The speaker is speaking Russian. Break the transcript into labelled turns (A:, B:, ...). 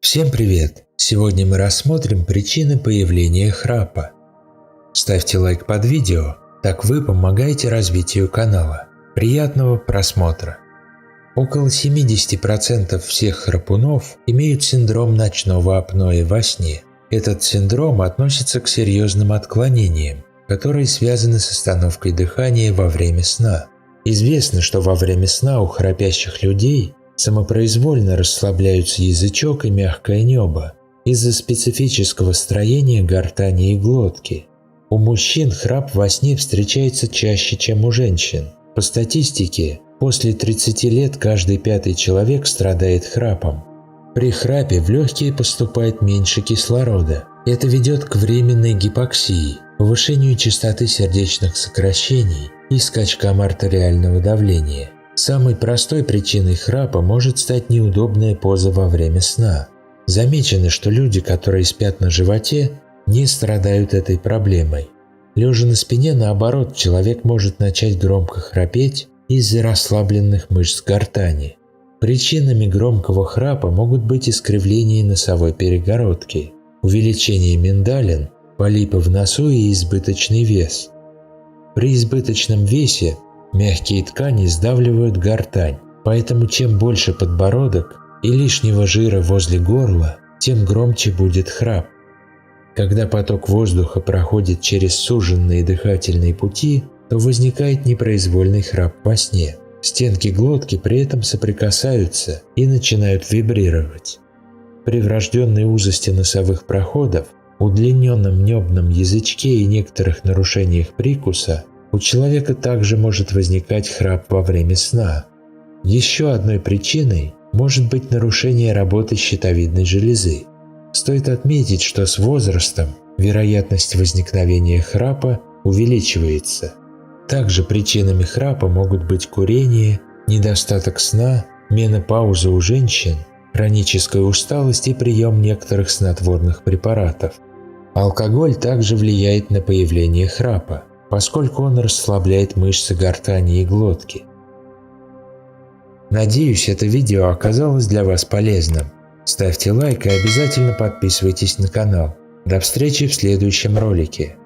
A: Всем привет! Сегодня мы рассмотрим причины появления храпа. Ставьте лайк под видео, так вы помогаете развитию канала. Приятного просмотра! Около 70% всех храпунов имеют синдром ночного апноэ во сне. Этот синдром относится к серьезным отклонениям, которые связаны с остановкой дыхания во время сна. Известно, что во время сна у храпящих людей самопроизвольно расслабляются язычок и мягкое небо из-за специфического строения гортани и глотки. У мужчин храп во сне встречается чаще, чем у женщин. По статистике, после 30 лет каждый пятый человек страдает храпом. При храпе в легкие поступает меньше кислорода. Это ведет к временной гипоксии, повышению частоты сердечных сокращений и скачкам артериального давления. Самой простой причиной храпа может стать неудобная поза во время сна. Замечено, что люди, которые спят на животе, не страдают этой проблемой. Лежа на спине, наоборот, человек может начать громко храпеть из-за расслабленных мышц гортани. Причинами громкого храпа могут быть искривление носовой перегородки, увеличение миндалин, полипы в носу и избыточный вес. При избыточном весе мягкие ткани сдавливают гортань, поэтому чем больше подбородок и лишнего жира возле горла, тем громче будет храп. Когда поток воздуха проходит через суженные дыхательные пути, то возникает непроизвольный храп во сне. Стенки глотки при этом соприкасаются и начинают вибрировать. При врожденной узости носовых проходов, удлиненном небном язычке и некоторых нарушениях прикуса у человека также может возникать храп во время сна. Еще одной причиной может быть нарушение работы щитовидной железы. Стоит отметить, что с возрастом вероятность возникновения храпа увеличивается. Также причинами храпа могут быть курение, недостаток сна, менопауза у женщин, хроническая усталость и прием некоторых снотворных препаратов. Алкоголь также влияет на появление храпа, поскольку он расслабляет мышцы гортани и глотки. Надеюсь, это видео оказалось для вас полезным. Ставьте лайк и обязательно подписывайтесь на канал. До встречи в следующем ролике.